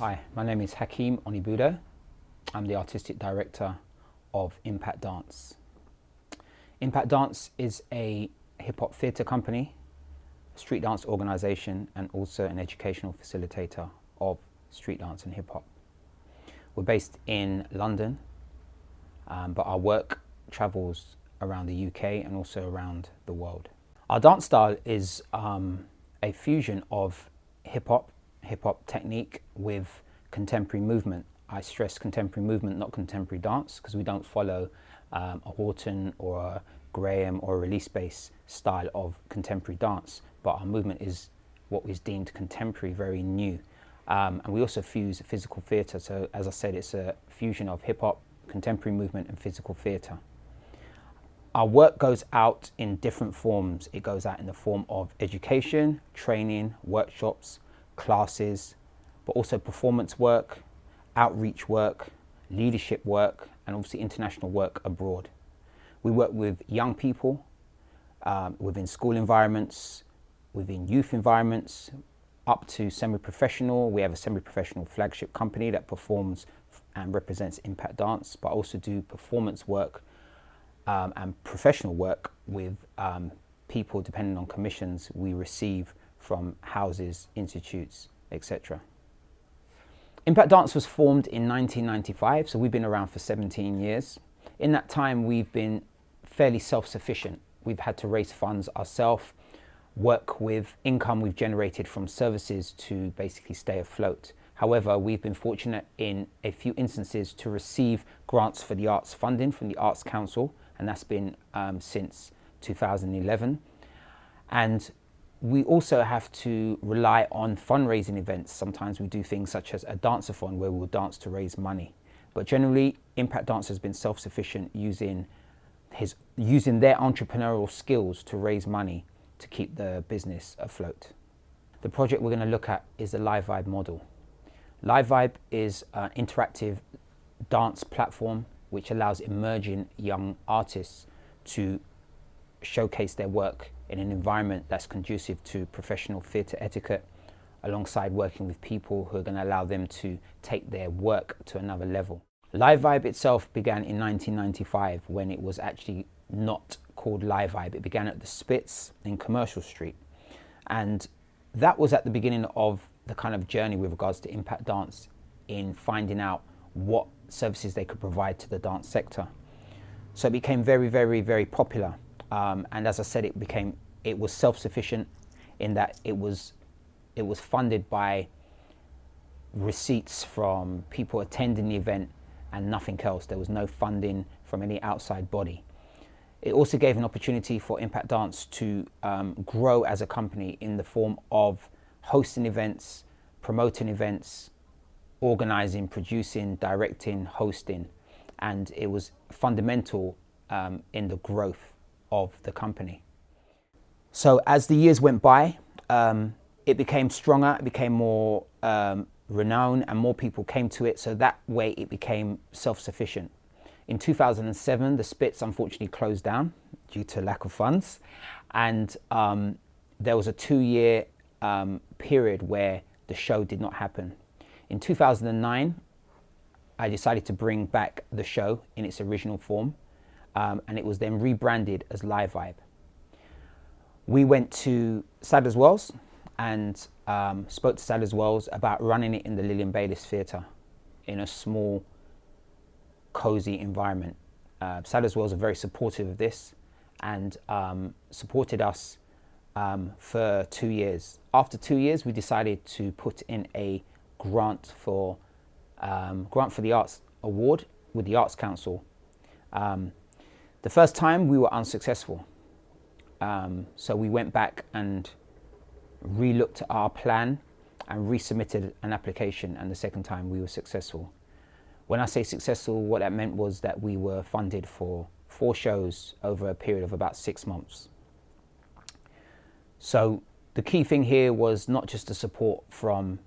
Hi, my name is Hakeem Onibudo. I'm the Artistic Director of Impact Dance. Impact Dance is a hip-hop theatre company, street dance organisation, and also an educational facilitator of street dance and hip-hop. We're based in London, but our work travels around the UK and also around the world. Our dance style is a fusion of hip-hop technique with contemporary movement. I stress contemporary movement, not contemporary dance, because we don't follow a Horton or a Graham or a release-based style of contemporary dance, but our movement is what is deemed contemporary, very new. And we also fuse physical theatre, so as I said, it's a fusion of hip-hop, contemporary movement and physical theatre. Our work goes out in different forms. It goes out in the form of education, training, workshops, classes, but also performance work, outreach work, leadership work, and obviously international work abroad. We work with young people, within school environments, within youth environments, up to semi-professional. We have a semi-professional flagship company that performs and represents Impact Dance, but also do performance work and professional work with people depending on commissions we receive from houses, institutes, etc. Impact Dance was formed in 1995, so we've been around for 17 years. In that time, we've been fairly self-sufficient. We've had to raise funds ourselves, work with income we've generated from services to basically stay afloat. However, we've been fortunate in a few instances to receive grants for the arts funding from the Arts Council, and that's been since 2011. And we also have to rely on fundraising events. Sometimes we do things such as a dance-a-thon where we'll dance to raise money. But generally, Impact Dance has been self-sufficient using their entrepreneurial skills to raise money to keep the business afloat. The project we're going to look at is the Live Vibe model. Live Vibe is an interactive dance platform which allows emerging young artists to showcase their work in an environment that's conducive to professional theatre etiquette, alongside working with people who are going to allow them to take their work to another level. Live Vibe itself began in 1995 when it was actually not called Live Vibe. It began at the Spitz in Commercial Street. And that was at the beginning of the kind of journey with regards to Impact Dance in finding out what services they could provide to the dance sector. So it became very, very, very popular. And as I said, it was self-sufficient in that it was funded by receipts from people attending the event and nothing else. There was no funding from any outside body. It also gave an opportunity for Impact Dance to grow as a company in the form of hosting events, promoting events, organizing, producing, directing, hosting, and it was fundamental in the growth of the company. So as the years went by, it became stronger, it became more renowned, and more people came to it, so that way it became self-sufficient. In 2007, the Spitz unfortunately closed down due to lack of funds, and there was a 2-year period where the show did not happen. In 2009, I decided to bring back the show in its original form, and it was then rebranded as Live Vibe. We went to Sadler's Wells and spoke to Sadler's Wells about running it in the Lillian Baylis Theatre in a small, cozy environment. Sadler's Wells are very supportive of this and supported us for 2 years. After 2 years, we decided to put in a grant for the Arts Award with the Arts Council. The first time we were unsuccessful. So we went back and re-looked at our plan and resubmitted an application, and the second time we were successful. When I say successful, what that meant was that we were funded for 4 shows over a period of about 6 months. So the key thing here was not just the support from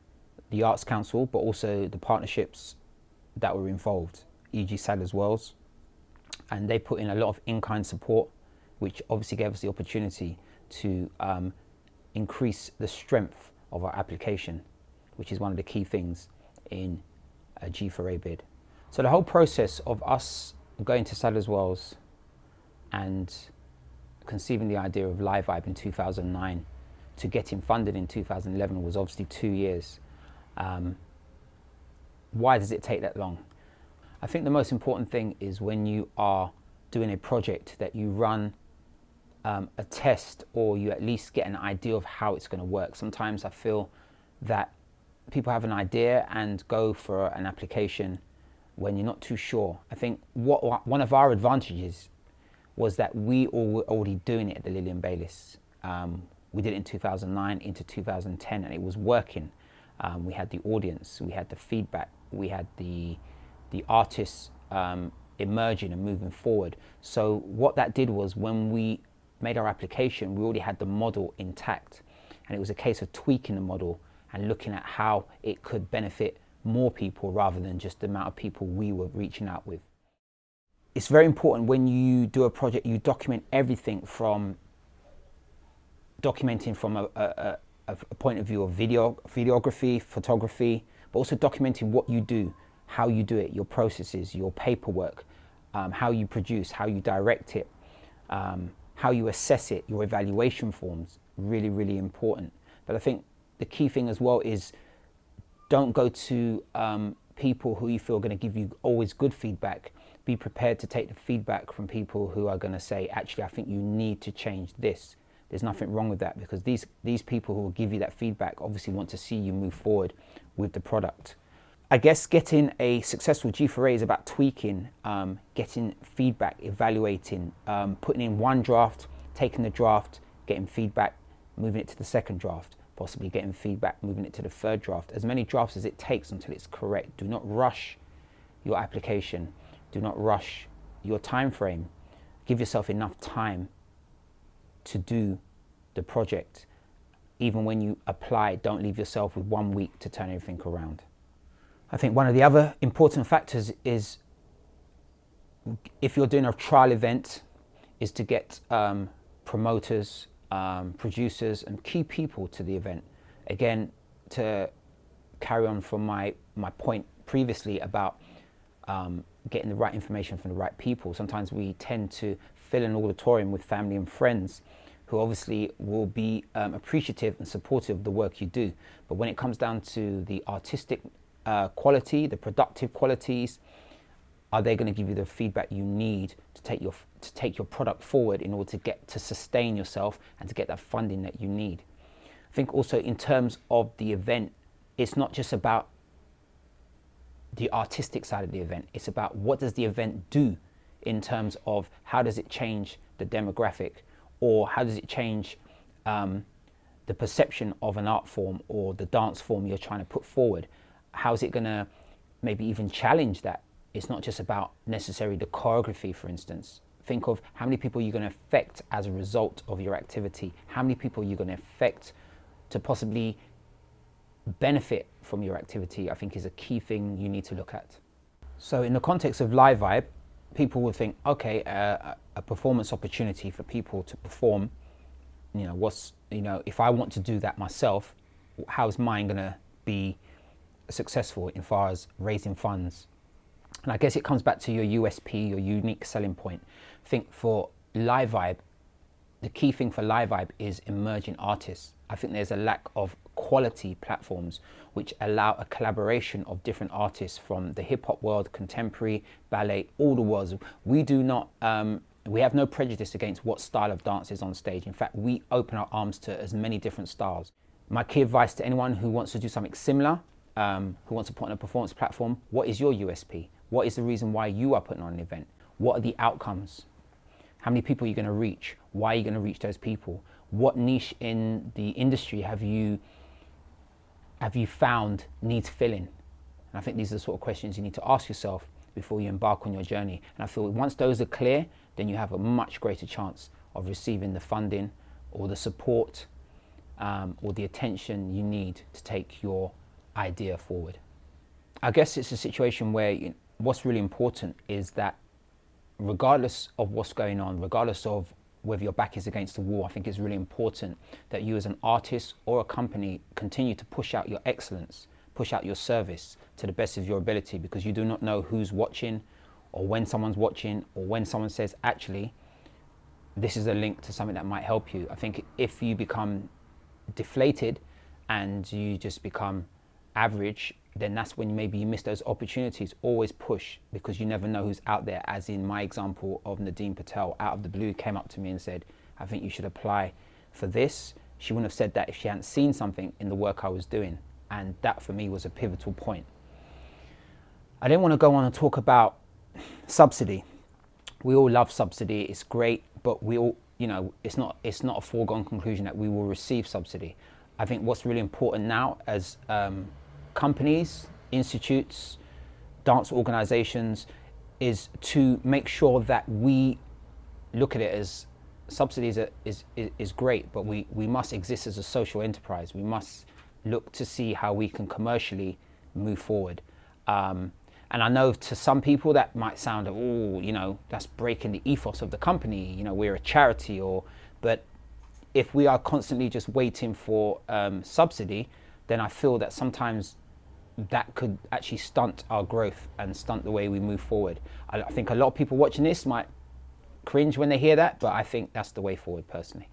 the Arts Council, but also the partnerships that were involved, e.g. Sadler's Wells, and they put in a lot of in-kind support, which obviously gave us the opportunity to increase the strength of our application, which is one of the key things in a G4A bid. So the whole process of us going to Sadler's Wells and conceiving the idea of Live Vibe in 2009 to getting funded in 2011 was obviously 2 years. Why does it take that long? I think the most important thing is when you are doing a project that you run a test, or you at least get an idea of how it's going to work. Sometimes I feel that people have an idea and go for an application when you're not too sure. I think one of our advantages was that we all were already doing it at the Lillian Baylis. We did it in 2009 into 2010, and it was working. We had the audience, we had the feedback, we had the artists emerging and moving forward. So what that did was, when we made our application, we already had the model intact, and it was a case of tweaking the model and looking at how it could benefit more people rather than just the amount of people we were reaching out with. It's very important when you do a project, you document everything, from documenting from a point of view of videography, photography, but also documenting what you do, how you do it, your processes, your paperwork, how you produce, how you direct it, how you assess it, your evaluation forms, really, really important. But I think the key thing as well is, don't go to people who you feel are going to give you always good feedback. Be prepared to take the feedback from people who are going to say, actually, I think you need to change this. There's nothing wrong with that, because these people who will give you that feedback obviously want to see you move forward with the product. I guess getting a successful G4A is about tweaking, getting feedback, evaluating, putting in one draft, taking the draft, getting feedback, moving it to the second draft, possibly getting feedback, moving it to the third draft. As many drafts as it takes until it's correct. Do not rush your application. Do not rush your time frame. Give yourself enough time to do the project. Even when you apply, don't leave yourself with 1 week to turn everything around. I think one of the other important factors is, if you're doing a trial event, is to get promoters, producers and key people to the event. Again, to carry on from my point previously about getting the right information from the right people. Sometimes we tend to fill an auditorium with family and friends who obviously will be appreciative and supportive of the work you do. But when it comes down to the artistic quality, the productive qualities, are they going to give you the feedback you need to take your product forward in order to sustain yourself and to get that funding that you need? I think also in terms of the event, it's not just about the artistic side of the event. It's about, what does the event do in terms of how does it change the demographic, or how does it change the perception of an art form or the dance form you're trying to put forward? How's it going to maybe even challenge that? It's not just about necessarily the choreography, for instance. Think of how many people you're going to affect as a result of your activity. How many people you're going to affect to possibly benefit from your activity, I think is a key thing you need to look at. So in the context of Live Vibe, people will think, okay, a performance opportunity for people to perform, if I want to do that myself, how's mine going to be successful in far as raising funds? And I guess it comes back to your USP, your unique selling point. I think for Live Vibe, the key thing for Live Vibe is emerging artists. I think there's a lack of quality platforms which allow a collaboration of different artists from the hip hop world, contemporary, ballet, all the worlds. We have no prejudice against what style of dance is on stage. In fact, we open our arms to as many different styles. My key advice to anyone who wants to do something similar, who wants to put on a performance platform, what is your USP? What is the reason why you are putting on an event? What are the outcomes? How many people are you going to reach? Why are you going to reach those people? What niche in the industry have you found needs filling? And I think these are the sort of questions you need to ask yourself before you embark on your journey. And I feel once those are clear, then you have a much greater chance of receiving the funding or the support or the attention you need to take your idea forward. I guess it's a situation where what's really important is that regardless of what's going on, regardless of whether your back is against the wall, I think it's really important that you as an artist or a company continue to push out your excellence, push out your service to the best of your ability, because you do not know who's watching, or when someone's watching, or when someone says, actually, this is a link to something that might help you. I think if you become deflated and you just become average, then that's when maybe you miss those opportunities. Always push, because you never know who's out there. As in my example of Nadeem Patel, out of the blue came up to me and said, I think you should apply for this. She wouldn't have said that if she hadn't seen something in the work I was doing. And that for me was a pivotal point. I didn't want to go on and talk about subsidy. We all love subsidy, it's great, but we all, you know, it's not a foregone conclusion that we will receive subsidy. I think what's really important now as companies, institutes, dance organizations, is to make sure that we look at it as subsidies is great, but we must exist as a social enterprise. We must look to see how we can commercially move forward. And I know to some people that might sound, oh, you know, that's breaking the ethos of the company. You know, we're a charity, but if we are constantly just waiting for subsidy, then I feel that sometimes that could actually stunt our growth and stunt the way we move forward. I think a lot of people watching this might cringe when they hear that, but I think that's the way forward personally.